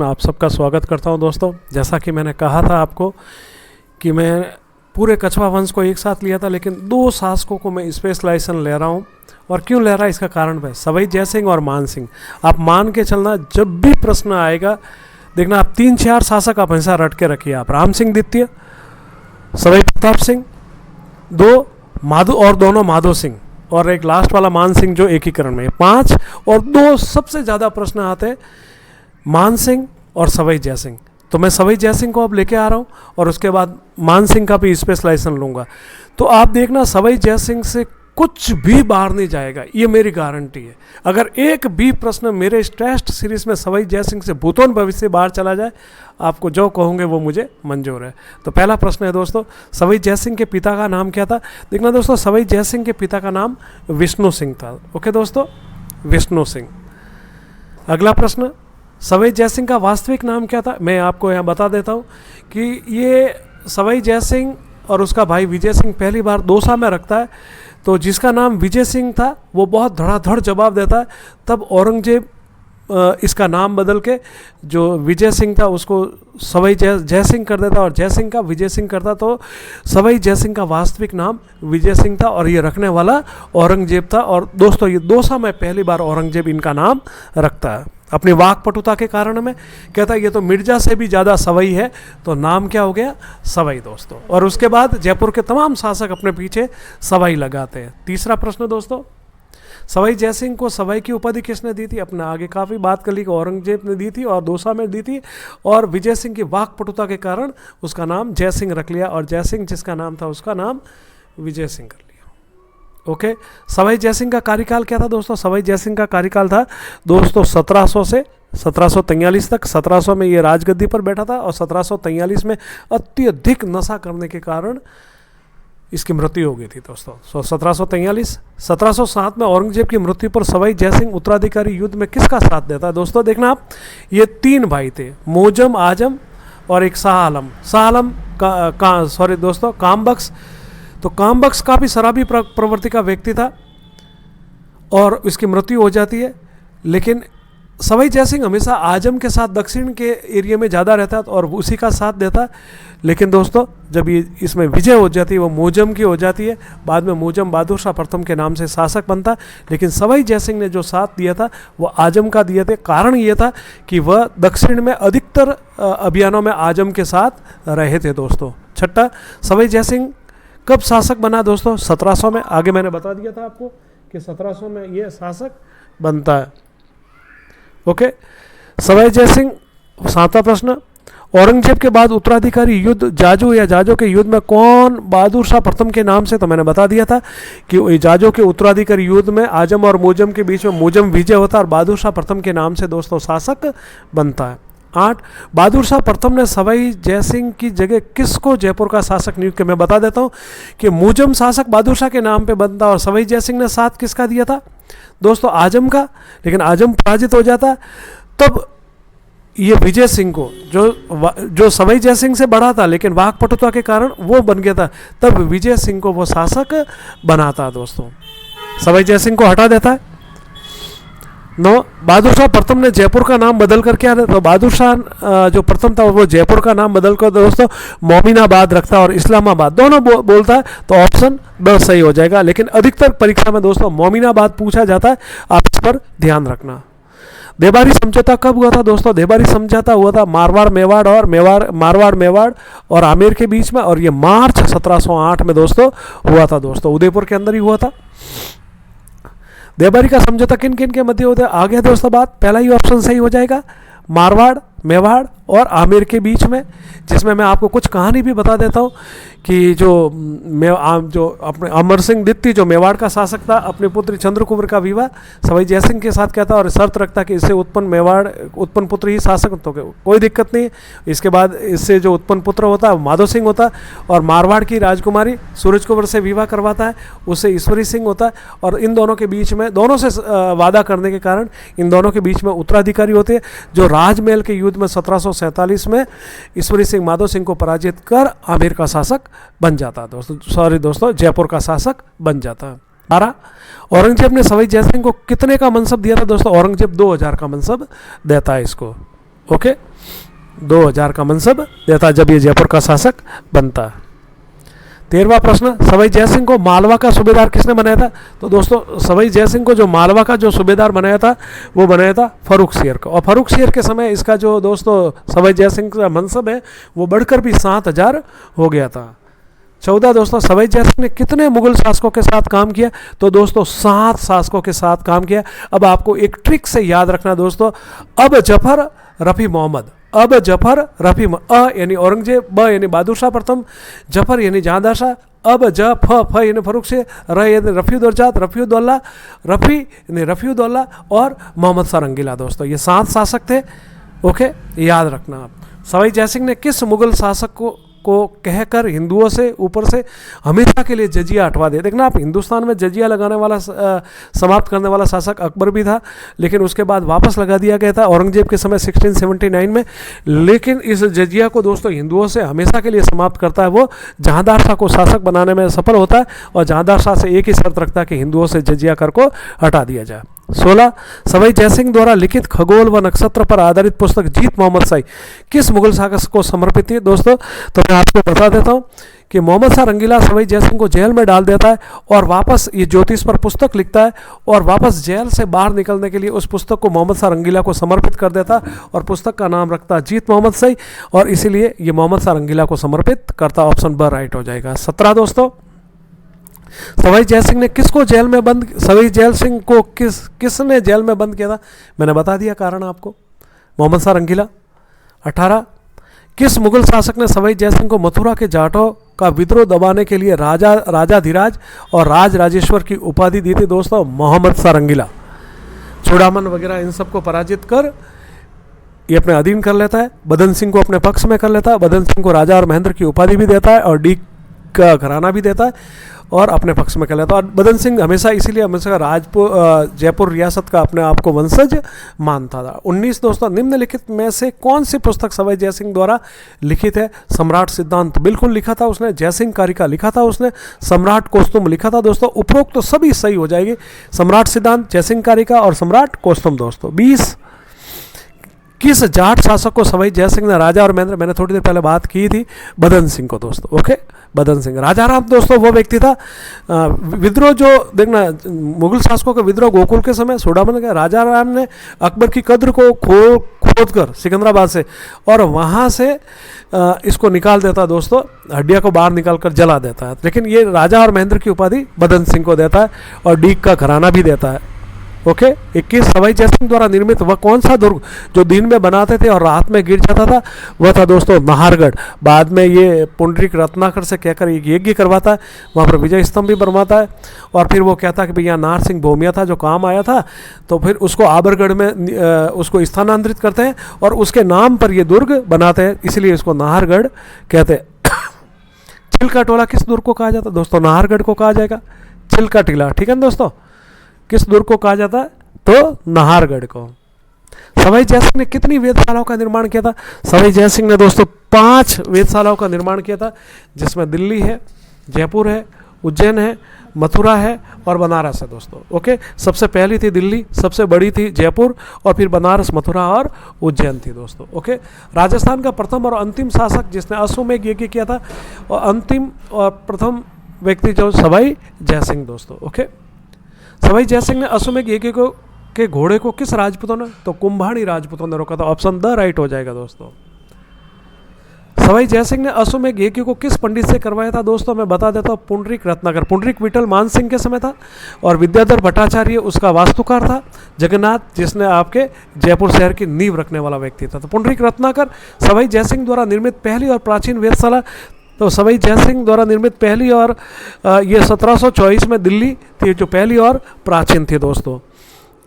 मैं आप सबका स्वागत करता हूं दोस्तों। जैसा कि मैंने कहा था आपको कि मैं पूरे कछवा वंश को एक साथ लिया था, लेकिन दो शासकों को मैं स्पेशलाइजेशन ले रहा हूं। और क्यों ले रहा है इसका कारण है सवाई जयसिंह और मान सिंह। आप मान के चलना, जब भी प्रश्न आएगा देखना, आप 3-4 शासक आप हमेशा रट के रखिए। आप राम सिंह द्वितीय, सवाई प्रताप सिंह, दो माधो और दोनों माधो सिंह, और एक लास्ट वाला मान सिंह जो एकीकरण में, 5 और 2 सबसे ज़्यादा प्रश्न आते हैं मान सिंह और सवाई जयसिंह। तो मैं सवाई जयसिंह को अब लेके आ रहा हूँ और उसके बाद मान सिंह का भी स्पेशलाइजेशन लूँगा। तो आप देखना सवाई जयसिंह से कुछ भी बाहर नहीं जाएगा, ये मेरी गारंटी है। अगर एक भी प्रश्न मेरे इस टेस्ट सीरीज में सवाई जयसिंह से भूतोन भविष्य बाहर चला जाए, आपको जो कहोगे वो मुझे मंजूर है। तो पहला प्रश्न है दोस्तों, सवाई जयसिंह के पिता का नाम क्या था? देखना दोस्तों, सवाई जयसिंह के पिता का नाम विष्णु सिंह था। ओके दोस्तों, विष्णु सिंह। अगला प्रश्न, सवाई जयसिंह का वास्तविक नाम क्या था? मैं आपको यहाँ बता देता हूँ कि ये सवाई जयसिंह और उसका भाई विजय सिंह पहली बार दोसा में रखता है। तो जिसका नाम विजय सिंह था वो बहुत धड़ाधड़ जवाब देता है। तब औरंगजेब इसका नाम बदल के जो विजय सिंह था उसको सवाई जयसिंह कर देता और जयसिंह का विजय सिंह करता। तो सवाई जयसिंह का वास्तविक नाम विजय सिंह था और ये रखने वाला औरंगजेब था। और दोस्तों ये दोसा में पहली बार औरंगजेब इनका नाम रखता है अपनी वाकपटुता के कारण में। कहता है ये तो मिर्जा से भी ज़्यादा सवाई है, तो नाम क्या हो गया? सवाई दोस्तों। और उसके बाद जयपुर के तमाम शासक अपने पीछे सवाई लगाते हैं। तीसरा प्रश्न दोस्तों, सवाई जयसिंह को सवाई की उपाधि किसने दी थी? अपने आगे काफ़ी बात कर ली कि औरंगजेब ने दी थी और दोसा में दी थी, और विजय सिंह की वाकपटुता के कारण उसका नाम जयसिंह रख लिया और जयसिंह जिसका नाम था उसका नाम विजय सिंह कर लिया। ओके, सवाई जयसिंह का कार्यकाल क्या था दोस्तों? सवाई जयसिंह का कार्यकाल था दोस्तों 1700 से 1743 तक। 1700 में ये राजगद्दी पर बैठा था और 1743 में अत्यधिक नशा करने के कारण इसकी मृत्यु हो गई थी दोस्तों। 1743। 1707 में औरंगजेब की मृत्यु पर सवाई जयसिंह उत्तराधिकारी युद्ध में किसका साथ देता है? दोस्तों देखना आप, ये 3 भाई थे, मोजम, आजम और एक शाह आलम। शाह आलम कामबख्श। तो कामबख्श काफ़ी शराबी प्रवृत्ति का व्यक्ति था और उसकी मृत्यु हो जाती है। लेकिन सवाई जयसिंह हमेशा आजम के साथ दक्षिण के एरिया में ज़्यादा रहता है और उसी का साथ देता है। लेकिन दोस्तों जब ये इसमें विजय हो जाती है वो मोजम की हो जाती है। बाद में मोजम बहादुर शाह प्रथम के नाम से शासक बनता। लेकिन सवाई जयसिंह ने जो साथ दिया था वो आजम का दिए थे। कारण ये था कि वह दक्षिण में अधिकतर अभियानों में आजम के साथ रहे थे दोस्तों। छठा, सवाई जयसिंह कब शासक बना दोस्तों? 1700 में। आगे मैंने बता दिया था आपको कि 1700 में ये शासक बनता है। ओके, सवाई जयसिंह। 7वां प्रश्न, औरंगजेब के बाद उत्तराधिकारी युद्ध जाजू या जाजो के युद्ध में कौन बहादुर शाह प्रथम के नाम से? तो मैंने बता दिया था कि जाजो के उत्तराधिकारी युद्ध में आजम और मोजम के बीच में मोजम विजय होता है और बहादुर शाह प्रथम के नाम से दोस्तों शासक बनता है। 8, बहादुर शाह प्रथम ने सवाई जयसिंह की जगह किसको जयपुर का शासक नियुक्त किया? मैं बता देता हूँ कि मोजम शासक बहादुर शाह के नाम पे बनता और सवाई जयसिंह ने साथ किसका दिया था दोस्तों? आजम का। लेकिन आजम पराजित हो जाता। तब ये विजय सिंह को जो सवाई जयसिंह से बड़ा था लेकिन वाकपटुता के कारण वो बन गया था, तब विजय सिंह को वो शासक बनाता दोस्तों। सवाई जयसिंह को हटा देता है। 9, बहादुर शाह प्रथम ने जयपुर का नाम बदल कर क्या? तो बहादुर शाह जो प्रथम था वो जयपुर का नाम बदल कर दोस्तों मोमिनाबाद रखता है और इस्लामाबाद दोनों बोलता है। तो ऑप्शन ड सही हो जाएगा। लेकिन अधिकतर परीक्षा में दोस्तों मोमिनाबाद पूछा जाता है, आप इस पर ध्यान रखना। देबारी समझौता कब हुआ था दोस्तों? देबारी समझौता हुआ था मारवाड़ मेवाड़ और आमेर के बीच में, और ये मार्च 1708 में दोस्तों हुआ था दोस्तों। उदयपुर के अंदर ही हुआ था। देबारी का समझौता किन किन के मध्य होता है? आगे दोस्तों बात, पहला ही ऑप्शन सही हो जाएगा, मारवाड़, मेवाड़ और आमेर के बीच में। जिसमें मैं आपको कुछ कहानी भी बता देता हूँ कि जो अपने अमर सिंह द्वितीय जो मेवाड़ का शासक था, अपनी पुत्री चंद्रकुमार का विवाह सवाई जयसिंह के साथ कहता और शर्त रखता कि इससे उत्पन्न पुत्र ही शासक, तो कोई दिक्कत नहीं। इसके बाद इससे जो उत्पन्न पुत्र होता है माधो सिंह होता है और मारवाड़ की राजकुमारी सूरज कुंवर से विवाह करवाता है, उससे ईश्वरी सिंह होता है। और इन दोनों के बीच में, दोनों से वादा करने के कारण इन दोनों के बीच में उत्तराधिकारी होते हैं जो राजमहल के युद्ध में 1747 में ईश्वरी सिंह माधो सिंह को पराजित कर आमेर का शासक बन जाता दोस्तों जयपुर का शासक बन जाता। 12, औरंगजेब ने सवाई जयसिंह को कितने का मनसब दिया था दोस्तों? औरंगजेब 2000 का मनसब देता है इसको। ओके, 2000 का मनसब देता है जब ये जयपुर का शासक बनता है। 13वां प्रश्न, सवाई जयसिंह को मालवा का सूबेदार किसने बनाया था? तो दोस्तों सवाई जयसिंह को जो मालवा का जो सूबेदार बनाया था वो बनाया था फर्रुख शेर को। और फर्रुख शेर के समय इसका जो दोस्तों सवाई जयसिंह का मनसब है वो बढ़कर भी 7000 हो गया था। 14 दोस्तों, सवाई जयसिंह ने कितने मुगल शासकों के साथ काम किया? तो दोस्तों 7 शासकों के साथ काम किया। अब आपको एक ट्रिक से याद रखना दोस्तों, अब जफर रफ़ी मोहम्मद, अब जफर रफ़ी, अ यानी औरंगजेब, ब यानी बहादुर शाह प्रथम, जफर यानी जहांदार शाह, अब ज फ यानी फर्रुख शेर, र यानी रफ़ीउद्दौला, रफ़ीउद्दौला, रफ़ी यानी रफ़ीउद्दौला और मोहम्मद शाह रंगीला। दोस्तों ये 7 शासक थे। ओके, याद रखना आप। सवाई जयसिंह ने किस मुगल शासक को कहकर हिंदुओं से ऊपर से हमेशा के लिए जजिया हटवा दिया? देखना आप, हिंदुस्तान में जजिया लगाने वाला समाप्त करने वाला शासक अकबर भी था, लेकिन उसके बाद वापस लगा दिया गया था औरंगजेब के समय 1679 में। लेकिन इस जजिया को दोस्तों हिंदुओं से हमेशा के लिए समाप्त करता है वो जहांदार शाह को शासक बनाने में सफल होता है, और जहांदार शाह से एक ही शर्त रखता है कि हिंदुओं से जजिया कर को हटा दिया जाए। 16, सवाई जयसिंह द्वारा लिखित खगोल व नक्षत्र पर आधारित पुस्तक जीत मोहम्मद शाही किस मुगल शासक को समर्पित है? दोस्तों तो मैं आपको बता देता हूँ कि मोहम्मद शाह रंगीला सवाई जयसिंह को जेल में डाल देता है और वापस ये ज्योतिष पर पुस्तक लिखता है, और वापस जेल से बाहर निकलने के लिए उस पुस्तक को मोहम्मद शाह रंगीला को समर्पित कर देता है, और पुस्तक का नाम रखता है जीत मोहम्मद शाही, और इसीलिए ये मोहम्मद शाह रंगीला को समर्पित करता। ऑप्शन ब राइट हो जाएगा। 17 दोस्तों, सवाई जयसिंह ने किसको जेल में बंद, सवाई जयसिंह को किसने जेल में बंद किया था? मैंने बता दिया कारण आपको, मोहम्मद शाह रंगीला। 18, किस मुगल शासक ने सवाई जयसिंह को मथुरा के जाटों का विद्रोह दबाने के लिए राजाधिराज और राज राजेश्वर की उपाधि दी थी? दोस्तों मोहम्मद शाह रंगीला। चूड़ामन वगैरह इन सबको पराजित कर ये अपने अधीन कर लेता है, बदन सिंह को अपने पक्ष में कर लेता है, बदन सिंह को राजा और महेंद्र की उपाधि भी देता है और डी का घराना भी देता है और अपने पक्ष में कर लेता है। और बदन सिंह हमेशा इसीलिए हमेशा जयपुर रियासत का अपने आप को वंशज मानता था। 19 दोस्तों, निम्नलिखित में से कौन सी पुस्तक सवाई जयसिंह द्वारा लिखित है? सम्राट सिद्धांत बिल्कुल लिखा था उसने, जयसिंह कारिका लिखा था उसने, सम्राट कौस्तुभ लिखा था। दोस्तों उपरोक्त तो सभी सही हो जाएगी, सम्राट सिद्धांत, जयसिंह कारिका और सम्राट कौस्तुभ। दोस्तों 20, किस जाट शासक को सवाई जयसिंह ने राजा और महेंद्र, मैंने थोड़ी देर पहले बात की थी, बदन सिंह को दोस्तों। ओके, बदन सिंह। राजा राम दोस्तों वो व्यक्ति था, विद्रोह जो देखना मुगल शासकों का विद्रोह गोकुल के समय सोडामन का, राजा राम ने अकबर की कद्र को खोद कर सिकंदराबाद से और वहाँ से इसको निकाल देता दोस्तों, हड्डिया को बाहर निकाल कर जला देता है। लेकिन ये राजा और महेंद्र की उपाधि बदन सिंह को देता है और डीक का घराना भी देता है। ओके, 21, सवाई जयसिंह द्वारा निर्मित वह कौन सा दुर्ग जो दिन में बनाते थे और रात में गिर जाता था? वह था दोस्तों नाहरगढ़। बाद में ये पुंडरीक रत्नाकर से कहकर एक यज्ञ करवाता है, वहाँ पर विजय स्तंभ भी बनवाता है, और फिर वो कहता है कि भैया नाहर सिंह भोमिया था जो काम आया था, तो फिर उसको आबरगढ़ में उसको स्थानांतरित करते हैं और उसके नाम पर ये दुर्ग बनाते हैं, इसलिए इसको नाहरगढ़ कहते हैं। चिल्का टोला किस दुर्ग को कहा जाता है? दोस्तों नाहरगढ़ को कहा जाएगा, चिल्का टीला। ठीक है ना दोस्तों, किस दुर्ग को कहा जाता है? तो नाहरगढ़ को। सवाई जयसिंह ने कितनी वेधशालाओं का निर्माण किया था? सवाई जयसिंह ने दोस्तों 5 वेधशालाओं का निर्माण किया था, जिसमें दिल्ली है, जयपुर है, उज्जैन है, मथुरा है और बनारस है दोस्तों। ओके, सबसे पहली थी दिल्ली, सबसे बड़ी थी जयपुर, और फिर बनारस, मथुरा और उज्जैन थी दोस्तों। ओके, राजस्थान का प्रथम और अंतिम शासक जिसने अश्वमेध यज्ञ किया था, और अंतिम और प्रथम व्यक्ति जो सवाई जयसिंह दोस्तों। ओके, सवाई जयसिंह ने अश्वमेध यज्ञ के घोड़े को किस राजपूतों ने? तो कुंभाणी राजपूतों ने रोका था। ऑप्शन द राइट हो जाएगा दोस्तों। सवाई जयसिंह ने अश्वमेध यज्ञ को किस पंडित से करवाया था? दोस्तों मैं बता देता हूँ, पुंडरीक रत्नाकर। पुंडरीक विठल मान सिंह के समय था, और विद्याधर भट्टाचार्य उसका वास्तुकार था। जगन्नाथ जिसने आपके जयपुर शहर की नींव रखने वाला व्यक्ति था। तो पुंडरीक रत्नाकर। सवाई जयसिंह द्वारा निर्मित पहली और प्राचीन वेधशाला, तो सवाई जयसिंह द्वारा निर्मित पहली और ये 1724 में दिल्ली थी जो पहली और प्राचीन थी दोस्तों।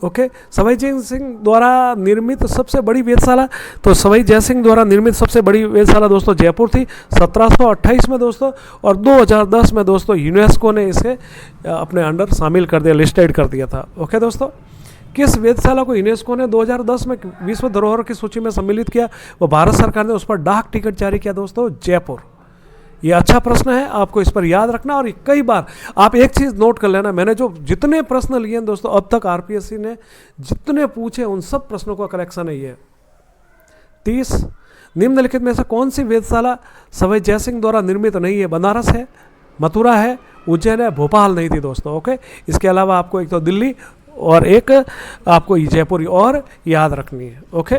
ओके, सवाई जयसिंह द्वारा निर्मित सबसे बड़ी वेधशाला, तो सवाई जयसिंह द्वारा निर्मित सबसे बड़ी वेधशाला दोस्तों जयपुर थी 1728 में दोस्तों, और 2010 में दोस्तों यूनेस्को ने इसे अपने अंडर शामिल कर दिया, लिस्टेड कर दिया था। ओके दोस्तों, किस वेधशाला को यूनेस्को ने 2010 में विश्व धरोहर की सूची में सम्मिलित किया? वो भारत सरकार ने उस पर डाक टिकट जारी किया दोस्तों, जयपुर। ये अच्छा प्रश्न है, आपको इस पर याद रखना। और कई बार आप एक चीज़ नोट कर लेना, मैंने जो जितने प्रश्न लिए हैं दोस्तों अब तक आरपीएससी ने जितने पूछे उन सब प्रश्नों का कलेक्शन है ये। 30, निम्नलिखित में से कौन सी वेधशाला सवाई जयसिंह द्वारा निर्मित नहीं है? बनारस है, मथुरा है, उज्जैन है, भोपाल नहीं थी दोस्तों। ओके, इसके अलावा आपको एक तो दिल्ली और एक आपको जयपुर और याद रखनी है। ओके,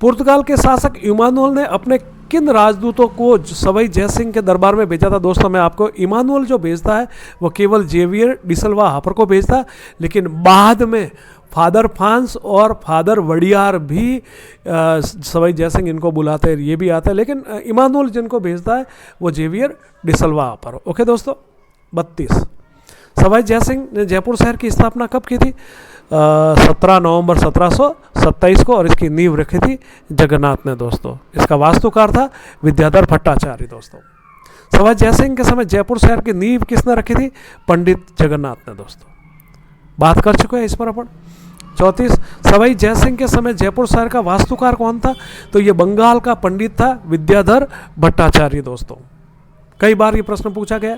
पुर्तगाल के शासक इमानुअल ने अपने किन राजदूतों को सवाई जयसिंह के दरबार में भेजा था? दोस्तों मैं आपको, इमानुअल जो भेजता है वो केवल जेवियर डिसल्वा हापर को भेजता, लेकिन बाद में फादर फ्रांस और फादर वडियार भी सवाई जयसिंह इनको बुलाते हैं, ये भी आता है, लेकिन इमानुअल जिनको भेजता है वो जेवियर डिसल्वा हापर। ओके दोस्तों, 32, सवाई जयसिंह ने जयपुर शहर की स्थापना कब की थी? 17 नवंबर 1727 को, और इसकी नींव रखी थी जगन्नाथ ने दोस्तों। इसका वास्तुकार था विद्याधर भट्टाचार्य दोस्तों। सवाई जयसिंह के समय जयपुर शहर की नींव किसने रखी थी? पंडित जगन्नाथ ने दोस्तों। बात कर चुके हैं इस पर अपन। 34, सवाई जयसिंह के समय जयपुर शहर का वास्तुकार कौन था? तो ये बंगाल का पंडित था विद्याधर भट्टाचार्य दोस्तों। कई बार ये प्रश्न पूछा गया।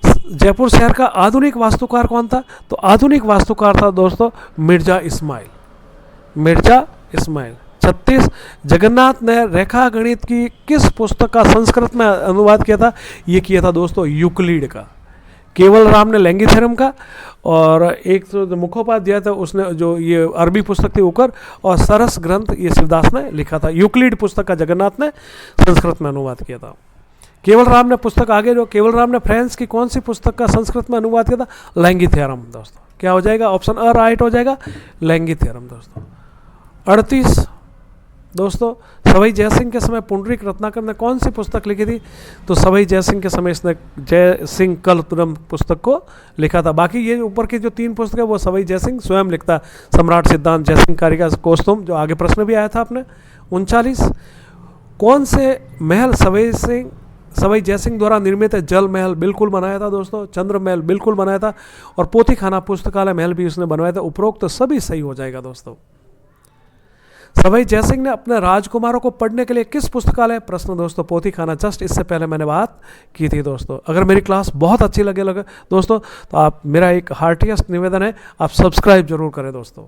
जयपुर शहर का आधुनिक वास्तुकार कौन था? तो आधुनिक वास्तुकार था दोस्तों मिर्जा इस्माइल, मिर्जा इस्माइल। 36, जगन्नाथ ने रेखा गणित की किस पुस्तक का संस्कृत में अनुवाद किया था? ये किया था दोस्तों यूक्लिड का। केवल राम ने लैंगी थ्योरम का, और एक तो मुखोपाध्याय था उसने जो ये अरबी पुस्तक थी उकर, और सरस ग्रंथ ये शिवदास ने लिखा था। यूक्लिड पुस्तक का जगन्नाथ ने संस्कृत में अनुवाद किया था। केवल राम ने पुस्तक आगे जो केवल राम ने फ्रांस की कौन सी पुस्तक का संस्कृत में अनुवाद किया था? लैंगी थ्योरम दोस्तों। क्या हो जाएगा? ऑप्शन अ राइट हो जाएगा, लैंगी थ्योरम दोस्तों। 38 दोस्तों, सवाई जयसिंह के समय पुंडरीक रत्नाकर ने कौन सी पुस्तक लिखी थी? तो सवाई जयसिंह के समय इसने जय सिंह कल्पद्रुम पुस्तक को लिखा था। बाकी ये ऊपर की जो 3 पुस्तक है वो सवाई जयसिंह स्वयं लिखता, सम्राट सिद्धांत, जयसिंह कारिका कौस्तुभ, जो आगे प्रश्न भी आया था अपने। 39, कौन से महल सवाई जयसिंह द्वारा निर्मित है? जल महल बिल्कुल बनाया था दोस्तों, चंद्र महल बिल्कुल बनाया था, और पोथी खाना पुस्तकालय महल भी उसने बनवाया था। उपरोक्त तो सभी सही हो जाएगा दोस्तों। सवाई जयसिंह ने अपने राजकुमारों को पढ़ने के लिए किस पुस्तकालय? प्रश्न दोस्तों पोथी खाना, जस्ट इससे पहले मैंने बात की थी दोस्तों। अगर मेरी क्लास बहुत अच्छी लगे दोस्तों तो आप, मेरा एक हार्टिएस्ट निवेदन है, आप सब्सक्राइब जरूर करें दोस्तों।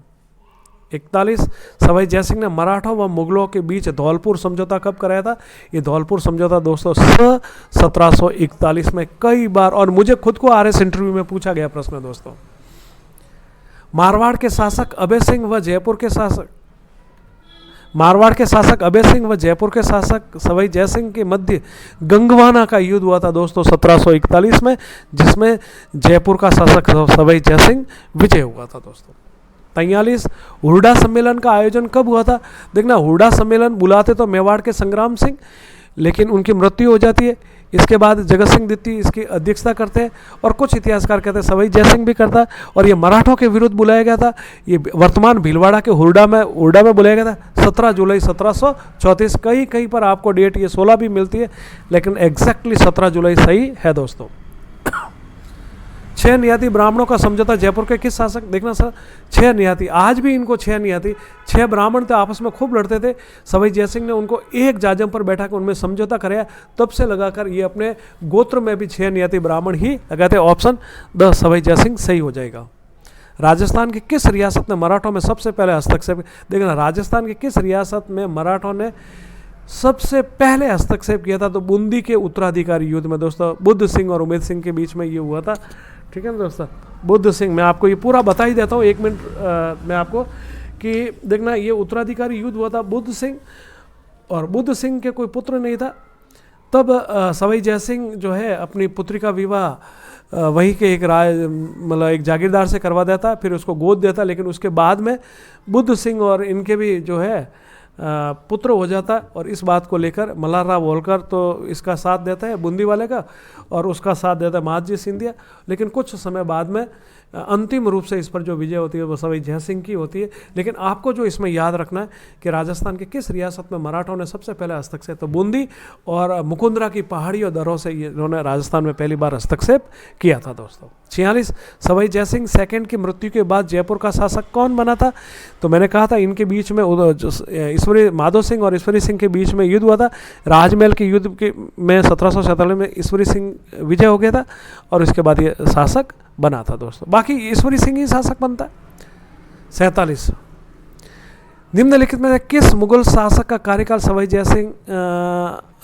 41, सवाई जयसिंह ने मराठों व मुगलों के बीच धौलपुर समझौता कब कराया था? ये धौलपुर समझौता दोस्तों 1741 में कई बार, और मुझे खुद को आरएस इंटरव्यू में पूछा गया प्रश्न दोस्तों। मारवाड़ के शासक अभय सिंह व जयपुर के शासक सवाई जयसिंह के मध्य गंगवाना का युद्ध हुआ था दोस्तों 1741 में, जिसमें जयपुर का शासक सवाई जयसिंह विजय हुआ था दोस्तों। 43, हुरडा सम्मेलन का आयोजन कब हुआ था? देखना, हुरडा सम्मेलन बुलाते तो मेवाड़ के संग्राम सिंह, लेकिन उनकी मृत्यु हो जाती है। इसके बाद जगत सिंह द्वितीय इसकी अध्यक्षता करते हैं, और कुछ इतिहासकार कहते हैं सवाई जयसिंह भी करता है, और ये मराठों के विरुद्ध बुलाया गया था। ये वर्तमान भीलवाड़ा के हुरडा में बुलाया गया था 17 जुलाई 1734। कहीं पर आपको डेट ये 16 भी मिलती है, लेकिन एग्जैक्टली 17 जुलाई सही है दोस्तों। 6 नियति ब्राह्मणों का समझौता जयपुर के किस शासक? देखना सर, 6 नियति, आज भी इनको 6 नियति, 6 ब्राह्मण थे, आपस में खूब लड़ते थे। सवाई जयसिंह ने उनको एक जाजम पर बैठा कर उनमें समझौता कराया, तब से लगाकर ये अपने गोत्र में भी 6 नियति ब्राह्मण ही लगाते। ऑप्शन द सवाई जयसिंह सही हो जाएगा। राजस्थान की किस रियासत ने मराठों में सबसे पहले हस्तक्षेप? देखना, राजस्थान की किस रियासत में मराठों ने सबसे पहले हस्तक्षेप किया था? तो बूंदी के उत्तराधिकारी युद्ध में दोस्तों, बुद्ध सिंह और उमेद सिंह के बीच में ये हुआ था। ठीक है ना दोस्तों, बुद्ध सिंह, मैं आपको ये पूरा बता ही देता हूँ, 1 मिनट में आपको, कि देखना ये उत्तराधिकारी युद्ध हुआ था बुद्ध सिंह, और बुद्ध सिंह के कोई पुत्र नहीं था। तब सवाई जयसिंह जो है अपनी पुत्री का विवाह वहीं के एक मतलब एक जागीरदार से करवा देता, फिर उसको गोद देता, लेकिन उसके बाद में बुद्ध सिंह और इनके भी जो है पुत्र हो जाता, और इस बात को लेकर मल्हारराव होलकर तो इसका साथ देता है बूंदी वाले का, और उसका साथ देता है महादजी सिंधिया। लेकिन कुछ समय बाद में अंतिम रूप से इस पर जो विजय होती है वो सवाई जयसिंह की होती है। लेकिन आपको जो इसमें याद रखना है कि राजस्थान के किस रियासत में मराठों ने सबसे पहले हस्तक्षेप, तो बूंदी और मुकुंदरा की पहाड़ी और दरों से इन्होंने राजस्थान में पहली बार हस्तक्षेप किया था दोस्तों। 46, सवाई जयसिंह सेकंड की मृत्यु के बाद जयपुर का शासक कौन बना था? तो मैंने कहा था इनके बीच में ईश्वरी माधो सिंह और ईश्वरी सिंह के बीच में युद्ध हुआ था। राजमहल के युद्ध के में 1747 में ईश्वरी सिंह विजय हो गया था, और उसके बाद ये शासक बना था दोस्तों। बाकी ईश्वरी सिंह ही शासक बनता है। 47, निम्नलिखित में से किस मुगल शासक का कार्यकाल सवाई जयसिंह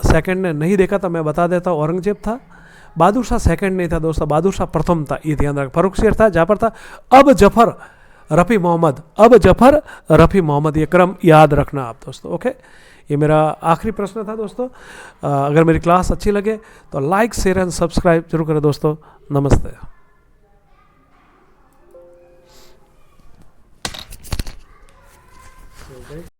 सेकंड ने नहीं देखा था? मैं बता देता हूँ, औरंगजेब था। बहादुर शाह सेकंड नहीं था दोस्तों, बहादुर शाह प्रथम था, ये ध्यान रख। फर्रुखसियर था, जाफर था, अब जफर रफ़ी मोहम्मद, अब जफर रफ़ी मोहम्मद, ये क्रम याद रखना आप दोस्तों। ओके, ये मेरा आखिरी प्रश्न था दोस्तों। अगर मेरी क्लास अच्छी लगे तो लाइक, शेयर एंड सब्सक्राइब जरूर करें दोस्तों। नमस्ते।